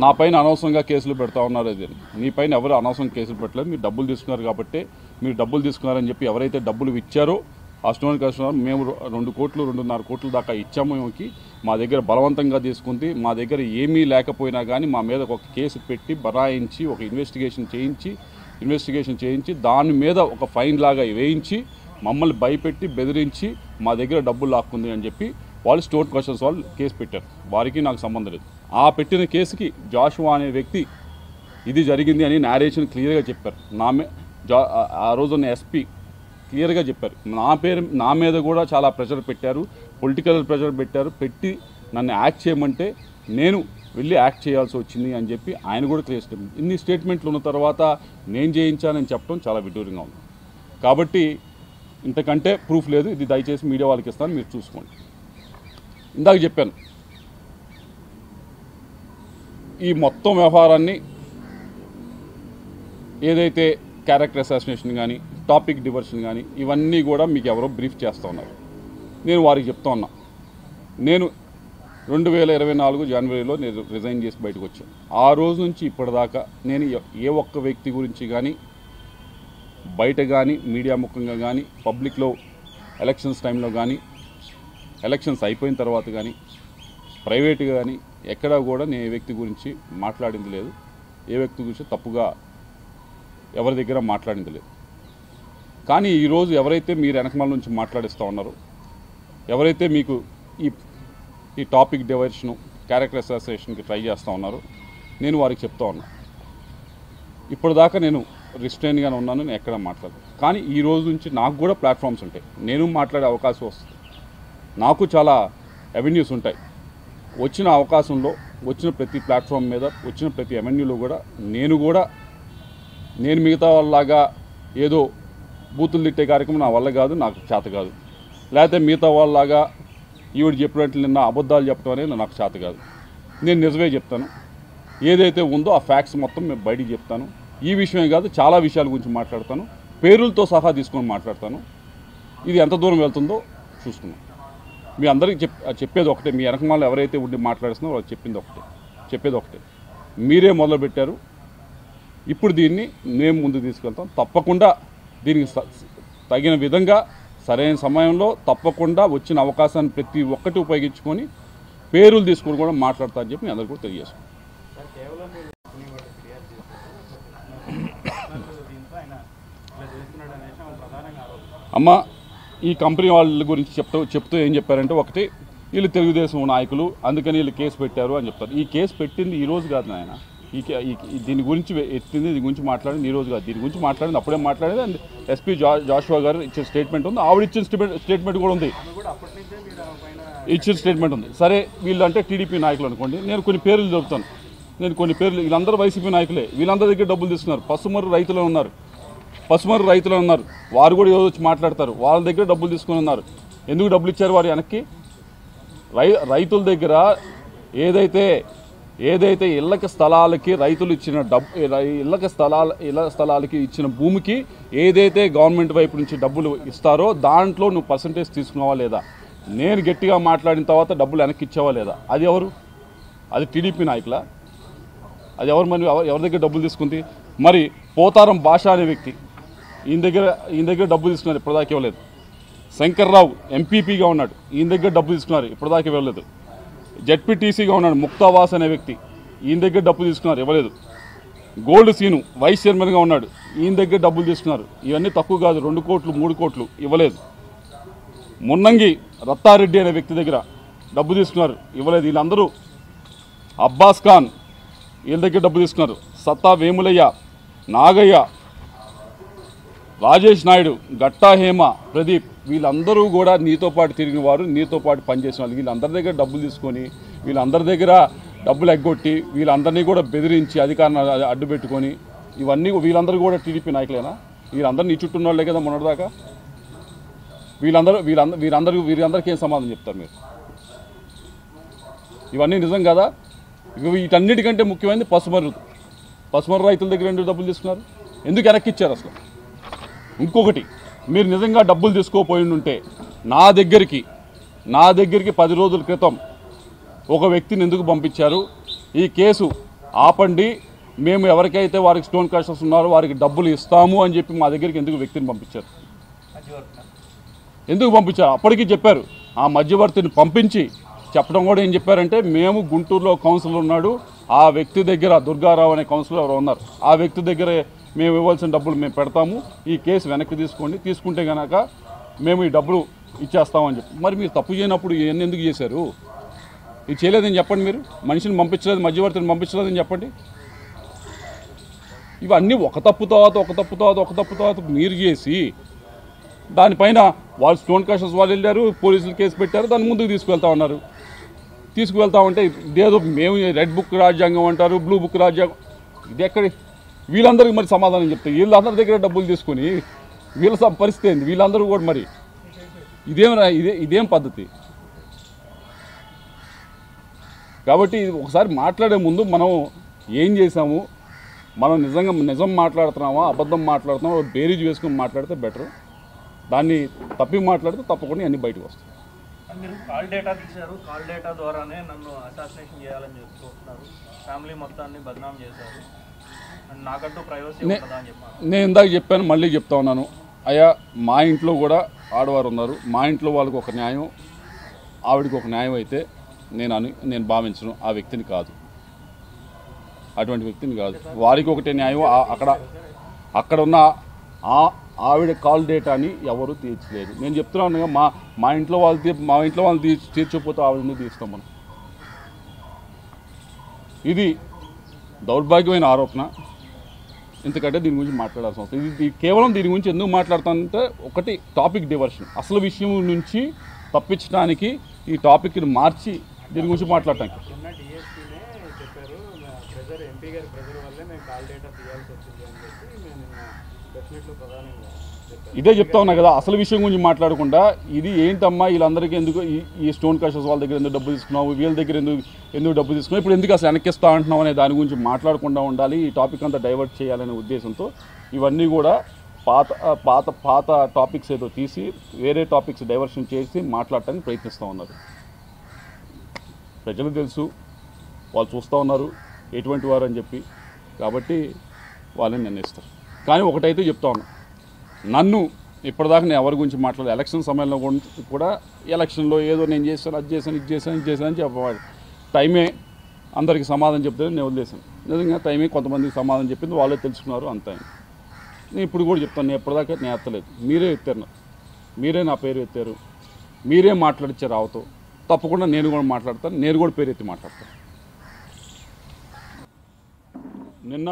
నా పైన అనవసరంగా కేసులు పెడతా ఉన్నారు. అది మీ పైన ఎవరు అనవసరంగా కేసులు పెట్టలేదు. మీరు డబ్బులు తీసుకున్నారు కాబట్టి మీరు డబ్బులు తీసుకున్నారని చెప్పి ఎవరైతే డబ్బులు ఇచ్చారో ఆ స్టోన్ కస్టమర్ మేము 2 కోట్లు 2.5 కోట్ల దాకా ఇచ్చాము. మేముకి మా దగ్గర బలవంతంగా తీసుకుంది. మా దగ్గర ఏమీ లేకపోయినా కానీ మా మీద ఒక కేసు పెట్టి బరాయించి ఒక ఇన్వెస్టిగేషన్ చేయించి దాని మీద ఒక ఫైన్ లాగా వేయించి మమ్మల్ని భయపెట్టి బెదిరించి మా దగ్గర డబ్బులు లాక్కుంది అని చెప్పి వాళ్ళు స్టోన్ క్వశ్చన్స్ వాళ్ళు కేసు పెట్టారు. వారికి నాకు సంబంధం లేదు. ఆ పెట్టిన కేసుకి జాషువా అనే వ్యక్తి ఇది జరిగింది అని నేరేషన్ క్లియర్గా చెప్పారు. ఆ రోజున్న ఎస్పీ క్లియర్గా చెప్పారు. నా మీద కూడా చాలా ప్రెషర్ పెట్టారు, పొలిటికల్ ప్రెషర్ పెట్టి నన్ను యాక్ట్ చేయమంటే నేను వెళ్ళి యాక్ట్ చేయాల్సి వచ్చింది అని చెప్పి ఆయన కూడా క్లియర్ స్టేట్మెంట్. ఇన్ని స్టేట్మెంట్లు ఉన్న తర్వాత నేను చేయించానని చెప్పడం చాలా విడ్డూరంగా ఉంది. కాబట్టి ఇంతకంటే ప్రూఫ్ లేదు. ఇది దయచేసి మీడియా వాళ్ళకి ఇస్తాను, మీరు చూసుకోండి. ఇందాక చెప్పాను ఈ మొత్తం వ్యవహారాన్ని ఏదైతే క్యారెక్టర్ అసాసినేషన్ కానీ టాపిక్ డివర్షన్ కానీ ఇవన్నీ కూడా మీకు ఎవరో బ్రీఫ్ చేస్తూ ఉన్నారు. నేను వారికి చెప్తా ఉన్నా, నేను 2024 జనవరిలో నేను రిజైన్ చేసి బయటకు వచ్చాను. ఆ రోజు నుంచి ఇప్పటిదాకా నేను ఏ ఒక్క వ్యక్తి గురించి కానీ బయట కానీ మీడియా ముఖంగా కానీ పబ్లిక్లో ఎలక్షన్స్ టైంలో కానీ ఎలక్షన్స్ అయిపోయిన తర్వాత కానీ ప్రైవేట్గా కానీ ఎక్కడా కూడా నేను ఏ వ్యక్తి గురించి మాట్లాడింది లేదు. ఏ వ్యక్తి గురించి తప్పుగా ఎవరి దగ్గర మాట్లాడింది లేదు. కానీ ఈరోజు ఎవరైతే మీరు వెనకమాల నుంచి మాట్లాడిస్తూ ఉన్నారో, ఎవరైతే మీకు ఈ టాపిక్ డైవర్షను క్యారెక్టర్ అసాసినేషన్కి ట్రై చేస్తూ ఉన్నారో నేను వారికి చెప్తా ఉన్నా, ఇప్పటిదాకా నేను రిస్ట్రైన్గానే ఉన్నాను, నేను ఎక్కడ మాట్లాడలేదు. కానీ ఈ రోజు నుంచి నాకు కూడా ప్లాట్ఫామ్స్ ఉంటాయి, నేను మాట్లాడే అవకాశం వస్తుంది. నాకు చాలా అవెన్యూస్ ఉంటాయి. వచ్చిన అవకాశంలో వచ్చిన ప్రతి ప్లాట్ఫామ్ మీద వచ్చిన ప్రతి అవెన్యూలో కూడా నేను మిగతా వాళ్ళలాగా ఏదో బూతులు తిట్టే కార్యక్రమం నా వల్ల కాదు, నాకు చేత కాదు. లేకపోతే మిగతా వాళ్ళలాగా ఈవిడ చెప్పినట్లు నిన్న అబద్ధాలు చెప్పడం అనేది నాకు చేత కాదు. నేను నిజమే చెప్తాను. ఏదైతే ఉందో ఆ ఫ్యాక్ట్స్ మొత్తం మేము బయటికి చెప్తాను. ఈ విషయమే కాదు, చాలా విషయాల గురించి మాట్లాడతాను. పేరులతో సహా తీసుకొని మాట్లాడతాను. ఇది ఎంత దూరం వెళ్తుందో చూసుకున్నాం. మీ అందరికీ చెప్పేది ఒకటే, మీ వెనకమాల ఎవరైతే ఉండి మాట్లాడుతున్నారో వాళ్ళకి చెప్పేది ఒకటే, మీరే మొదలుపెట్టారు. ఇప్పుడు దీన్ని మేము ముందు తీసుకెళ్తాం. తప్పకుండా దీనికి తగిన విధంగా సరైన సమయంలో తప్పకుండా వచ్చిన అవకాశాన్ని ప్రతి ఒక్కటి ఉపయోగించుకొని పేరులు తీసుకొని కూడా మాట్లాడతారని చెప్పి మీ అందరికీ కూడా తెలియజేసుకుంటాం. అమ్మ, ఈ కంపెనీ వాళ్ళ గురించి చెప్తూ ఏం చెప్పారంటే, ఒకటి వీళ్ళు తెలుగుదేశం నాయకులు అందుకని వీళ్ళు కేసు పెట్టారు అని చెప్తారు. ఈ కేసు పెట్టింది ఈ రోజు కాదు నాయన. దీని గురించి ఎత్తింది, దీని గురించి మాట్లాడింది ఈ రోజు కాదు. దీని గురించి మాట్లాడింది అప్పుడే మాట్లాడేది. అండ్ ఎస్పీ జాషువా గారు ఇచ్చిన స్టేట్మెంట్ ఉంది, ఆవిడ ఇచ్చిన స్టేట్మెంట్ కూడా ఉంది, ఇచ్చిన స్టేట్మెంట్ ఉంది. సరే, వీళ్ళు అంటే టీడీపీ నాయకులు అనుకోండి, నేను కొన్ని పేర్లు చెబుతాను. వీళ్ళందరూ వైసీపీ నాయకులే. వీళ్ళందరి దగ్గర డబ్బులు తీసుకున్నారు. పసుమర్రు రైతులు ఉన్నారు, వారు కూడా ఏదో వచ్చి మాట్లాడతారు. వాళ్ళ దగ్గర డబ్బులు తీసుకుని ఉన్నారు. ఎందుకు డబ్బులు ఇచ్చారు వారు వెనక్కి? రైతుల దగ్గర ఏదైతే ఇళ్ళకి స్థలాలకి రైతులు ఇచ్చిన ఇళ్ళ స్థలాలకి ఇచ్చిన భూమికి ఏదైతే గవర్నమెంట్ వైపు నుంచి డబ్బులు ఇస్తారో దాంట్లో నువ్వు పర్సంటేజ్ తీసుకున్నావా లేదా? నేను గట్టిగా మాట్లాడిన తర్వాత డబ్బులు వెనక్కి ఇచ్చావా లేదా? అది ఎవరు? అది టీడీపీ నాయకులా? అది ఎవరు? మరి ఎవరి దగ్గర డబ్బులు తీసుకుంది? మరి పోతారం భాష అనే వ్యక్తి ఈయన దగ్గర డబ్బులు తీసుకున్నారు, ఇప్పటిదాకా ఇవ్వలేదు. శంకర్రావు ఎంపీపీగా ఉన్నాడు, ఈయన దగ్గర డబ్బులు తీసుకున్నారు, ఇప్పటిదాకా ఇవ్వలేదు. జెడ్పీటీసీగా ఉన్నాడు ముక్తావాస్ అనే వ్యక్తి, ఈయన దగ్గర డబ్బులు తీసుకున్నారు, ఇవ్వలేదు. గోల్డ్ సీను వైస్ చైర్మన్గా ఉన్నాడు, ఈయన దగ్గర డబ్బులు తీసుకున్నారు. ఇవన్నీ తక్కువ కాదు, 2 కోట్లు 3 కోట్లు ఇవ్వలేదు. మున్నంగి రత్తారెడ్డి అనే వ్యక్తి దగ్గర డబ్బు తీసుకున్నారు, ఇవ్వలేదు. వీళ్ళందరూ అబ్బాస్ ఖాన్ వీళ్ళ దగ్గర డబ్బు తీసుకున్నారు. సత్తా వేములయ్య, నాగయ్య, రాజేష్ నాయుడు, గట్టా హేమ, ప్రదీప్ వీళ్ళందరూ కూడా నీతో పాటు తిరిగిన వారు, నీతో పాటు పనిచేసిన వాళ్ళు. వీళ్ళందరి దగ్గర డబ్బులు తీసుకొని వీళ్ళందరి దగ్గర డబ్బులు ఎగ్గొట్టి వీళ్ళందరినీ కూడా బెదిరించి అధికారాన్ని అడ్డు పెట్టుకొని ఇవన్నీ వీళ్ళందరూ కూడా టీడీపీ నాయకులేనా? వీళ్ళందరూ నీ చుట్టూ ఉన్న వాళ్ళే కదా మొన్నటిదాకా. వీరందరికీ ఏం సమాధానం చెప్తారు మీరు? ఇవన్నీ నిజం కదా? వీటన్నిటికంటే ముఖ్యమైనది పసుమర్రు రైతుల దగ్గర ఎందుకు డబ్బులు తీసుకున్నారు? ఎందుకు వెనక్కి ఇచ్చారు అసలు? ఇంకొకటి, మీరు నిజంగా డబ్బులు తీసుకోపోయి ఉంటే నా దగ్గరికి 10 రోజుల క్రితం ఒక వ్యక్తిని ఎందుకు పంపించారు? ఈ కేసు ఆపండి, మేము ఎవరికైతే వారికి స్టోన్ క్రషర్స్ ఉన్నారో వారికి డబ్బులు ఇస్తాము అని చెప్పి మా దగ్గరికి ఎందుకు వ్యక్తిని పంపించారు? ఎందుకు పంపించారు? అప్పటికీ చెప్పారు. ఆ మధ్యవర్తిని పంపించి చెప్పడం కూడా ఏం చెప్పారంటే, మేము గుంటూరులో కౌన్సిలర్ ఉన్నాడు, ఆ వ్యక్తి దగ్గర దుర్గారావు అనే కౌన్సిలర్ ఎవరు ఉన్నారు, ఆ వ్యక్తి దగ్గర మేము ఇవ్వాల్సిన డబ్బులు మేము పెడతాము, ఈ కేసు వెనక్కి తీసుకోండి, తీసుకుంటే కనుక మేము ఈ డబ్బులు ఇచ్చేస్తామని చెప్పి. మరి మీరు తప్పు చేయనప్పుడు ఇవన్నీ ఎందుకు చేశారు? ఇది చేయలేదని చెప్పండి. మీరు మనిషిని పంపించలేదు, మధ్యవర్తిని పంపించలేదని చెప్పండి. ఇవన్నీ ఒక తప్పు తర్వాత మీరు చేసి దానిపైన వాళ్ళు స్టోన్ క్రషర్స్ వాళ్ళు వెళ్ళారు, పోలీసులు కేసు పెట్టారు, దాన్ని ముందుకు తీసుకువెళ్తా ఉన్నారు. తీసుకువెళ్తా ఉంటే ఇదేదో మేము రెడ్ బుక్ రాజ్యాంగం అంటారు, బ్లూ బుక్ రాజ్యాంగం, ఇది ఎక్కడి వీళ్ళందరికీ మరి సమాధానం చెప్తాయి. వీళ్ళందరి దగ్గర డబ్బులు తీసుకొని వీళ్ళ పరిస్థితి ఏంది? వీళ్ళందరూ కూడా మరి ఇదేం పద్ధతి? కాబట్టి ఒకసారి మాట్లాడే ముందు మనం ఏం చేసాము, మనం నిజం మాట్లాడుతున్నామా అబద్ధం మాట్లాడుతున్నామా బేరీజ్ వేసుకొని మాట్లాడితే బెటర్. దాన్ని తప్పి మాట్లాడితే తప్పకుండా అన్ని బయటకు వస్తాయి. మీరు కాల్ డేటా తీశారు, కాల్ డేటా ద్వారానే నన్ను అసాసినేషన్ చేయాలని చెప్తున్నారు, ఫ్యామిలీ మొత్తాన్ని బదనాం చేశారు, నాకంటూ ప్రైవసీ ఉంటుందా అని చెప్పాను. నేను ఇందాక చెప్పాను, మళ్ళీ చెప్తా ఉన్నాను. అయ్యా, మా ఇంట్లో కూడా ఆడవారు ఉన్నారు, మా ఇంట్లో వాళ్ళకి ఒక న్యాయం, ఆవిడికి ఒక న్యాయం అయితే నేను భావించను. ఆ వ్యక్తిని కాదు, అటువంటి వ్యక్తిని కాదు. వారికి ఒకటే న్యాయం. అక్కడ ఉన్న ఆవిడ కాల్ డేటాని ఎవరు తీర్చలేదు. నేను చెప్తున్నాను, మా ఇంట్లో వాళ్ళు తీర్చకపోతే ఆవిడని తీస్తాం మనం. ఇది దౌర్భాగ్యమైన ఆరోపణ. ఎందుకంటే దీని గురించి మాట్లాడాల్సిన అవసరం ఇది కేవలం దీని గురించి ఎందుకు మాట్లాడుతానంటే, ఒకటి టాపిక్ డైవర్షన్, అసలు విషయం నుంచి తప్పించడానికి ఈ టాపిక్ని మార్చి దీని గురించి మాట్లాడటానికి. ఇదే చెప్తా ఉన్నా కదా, అసలు విషయం గురించి మాట్లాడకుండా ఇది ఏంటమ్మా వీళ్ళందరికీ ఎందుకు ఈ స్టోన్ క్రషర్స్ వాళ్ళ దగ్గర ఎందుకు డబ్బు తీసుకున్నావు, వీళ్ళ దగ్గర ఎందుకు డబ్బు తీసుకున్నావు, ఇప్పుడు ఎందుకు అసలు వెనక్కిస్తా అంటున్నావు అనే దాని గురించి మాట్లాడకుండా ఉండాలి. ఈ టాపిక్ అంతా డైవర్ట్ చేయాలనే ఉద్దేశంతో ఇవన్నీ కూడా పాత టాపిక్స్ ఏదో తీసి వేరే టాపిక్స్ డైవర్షన్ చేసి మాట్లాడటానికి ప్రయత్నిస్తూ ఉన్నారు. ప్రజలకు తెలుసు, వాళ్ళు చూస్తూ ఉన్నారు ఎటువంటి వారు అని చెప్పి, కాబట్టి వాళ్ళని నిర్ణయిస్తారు. కానీ ఒకటైతే చెప్తా ఉన్నా, నన్ను ఇప్పటిదాకా నేను ఎవరి గురించి మాట్లాడలేదు. ఎలక్షన్ సమయంలో కూడా ఎలక్షన్లో ఏదో నేను చేశాను, అది చేశాను, ఇది చేశాను అని చెప్పేవాడు. టైమే అందరికీ సమాధానం చెప్తే నేను వదిలేశాను. నిజంగా టైమే కొంతమందికి సమాధానం చెప్పింది, వాళ్ళే తెలుసుకున్నారు అంతే. నేను ఇప్పుడు కూడా చెప్తాను, నేను ఎప్పటిదాకా నేను ఎత్తలేదు, మీరే ఎత్తారు, మీరే నా పేరు ఎత్తారు, మీరే మాట్లాడిచ్చారు రావుతో. తప్పకుండా నేను కూడా మాట్లాడతాను, నేను కూడా పేరు ఎత్తి మాట్లాడతాను. నిన్న